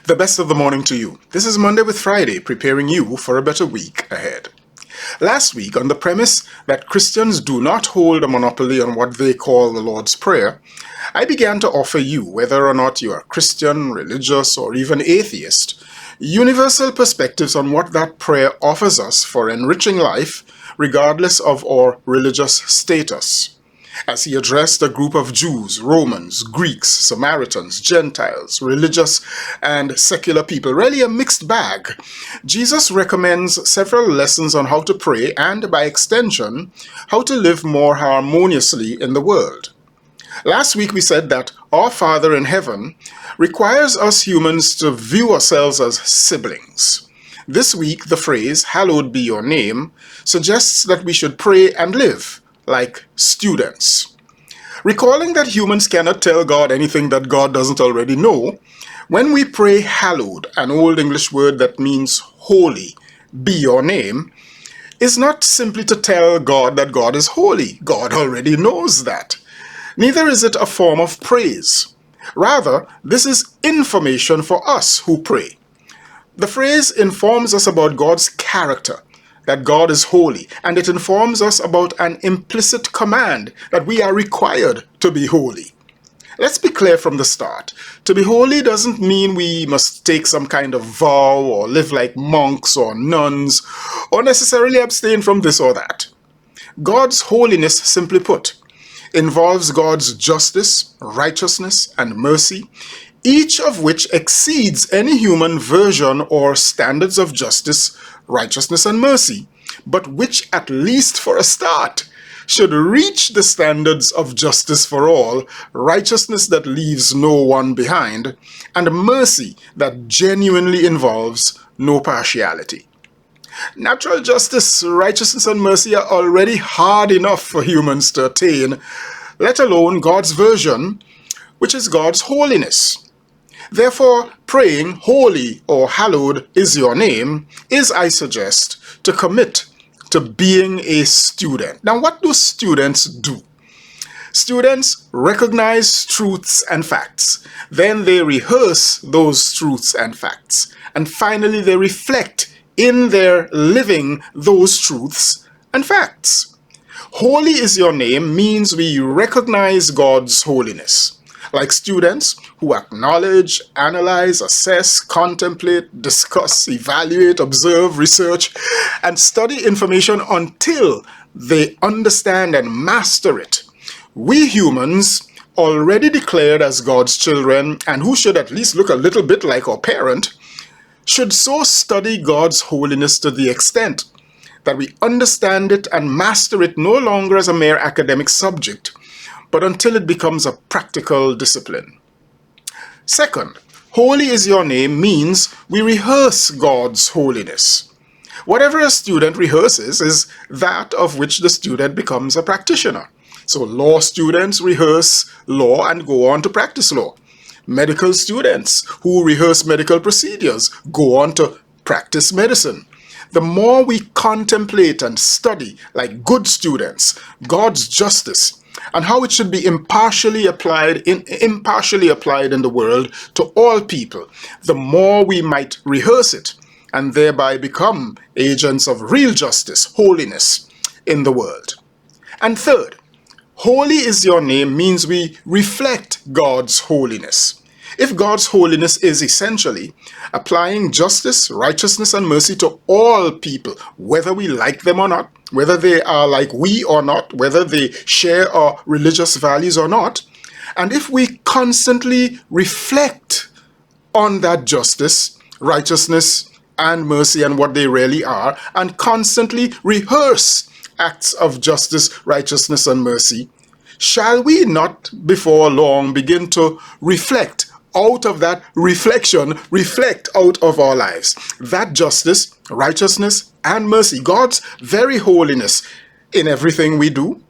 The best of the morning to you. This is Monday with Friday, preparing you for a better week ahead. Last week, on the premise that Christians do not hold a monopoly on what they call the Lord's Prayer, I began to offer you, whether or not you are Christian, religious, or even atheist, universal perspectives on what that prayer offers us for enriching life, regardless of our religious status. As he addressed a group of Jews, Romans, Greeks, Samaritans, Gentiles, religious and secular people, really a mixed bag, Jesus recommends several lessons on how to pray and, by extension, how to live more harmoniously in the world. Last week we said that our Father in heaven requires us humans to view ourselves as siblings. This week the phrase, "Hallowed be your name," suggests that we should pray and live like students. Recalling that humans cannot tell God anything that God doesn't already know, when we pray hallowed, an old English word that means holy, be your name, is not simply to tell God that God is holy. God already knows that. Neither is it a form of praise. Rather, this is information for us who pray. The phrase informs us about God's character, that God is holy, and it informs us about an implicit command that we are required to be holy. Let's be clear from the start. To be holy doesn't mean we must take some kind of vow or live like monks or nuns or necessarily abstain from this or that. God's holiness, simply put, involves God's justice, righteousness, and mercy, each of which exceeds any human version or standards of justice, righteousness, and mercy, but which, at least for a start, should reach the standards of justice for all, righteousness that leaves no one behind, and mercy that genuinely involves no partiality. Natural justice, righteousness, and mercy are already hard enough for humans to attain, let alone God's version, which is God's holiness. Therefore, praying, "Holy" or "Hallowed is your name," is, I suggest, to commit to being a student. Now, what do students do? Students recognize truths and facts. Then they rehearse those truths and facts. And finally, they reflect in their living those truths and facts. Holy is your name means we recognize God's holiness. Like students who acknowledge, analyze, assess, contemplate, discuss, evaluate, observe, research, and study information until they understand and master it. We humans, already declared as God's children and who should at least look a little bit like our parent, should so study God's holiness to the extent that we understand it and master it no longer as a mere academic subject, but until it becomes a practical discipline. Second, holy is your name means we rehearse God's holiness. Whatever a student rehearses is that of which the student becomes a practitioner. So law students rehearse law and go on to practice law. Medical students who rehearse medical procedures go on to practice medicine. The more we contemplate and study, like good students, God's justice, and how it should be impartially applied in the world to all people, the more we might rehearse it and thereby become agents of real justice, holiness in the world. And third, holy is your name means we reflect God's holiness. If God's holiness is essentially applying justice, righteousness, and mercy to all people, whether we like them or not, whether they are like we or not, whether they share our religious values or not, and if we constantly reflect on that justice, righteousness, and mercy and what they really are, and constantly rehearse acts of justice, righteousness, and mercy, shall we not before long begin to reflect out of that reflection, reflect out of our lives that justice, righteousness, and mercy, God's very holiness in everything we do?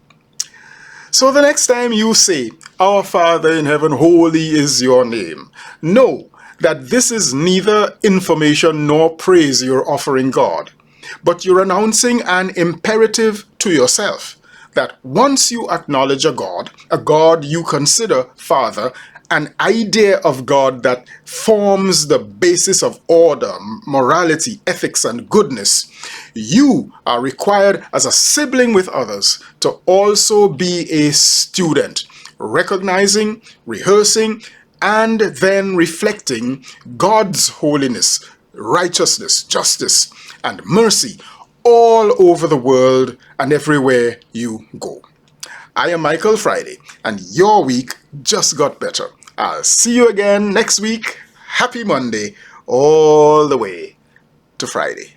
So the next time you say, "Our Father in heaven, holy is your name," know that this is neither information nor praise you're offering God, but you're announcing an imperative to yourself that once you acknowledge a God you consider Father, an idea of God that forms the basis of order, morality, ethics, and goodness, you are required as a sibling with others to also be a student, recognizing, rehearsing, and then reflecting God's holiness, righteousness, justice, and mercy all over the world and everywhere you go. I am Michael Friday, and your week just got better. I'll see you again next week. Happy Monday, all the way to Friday.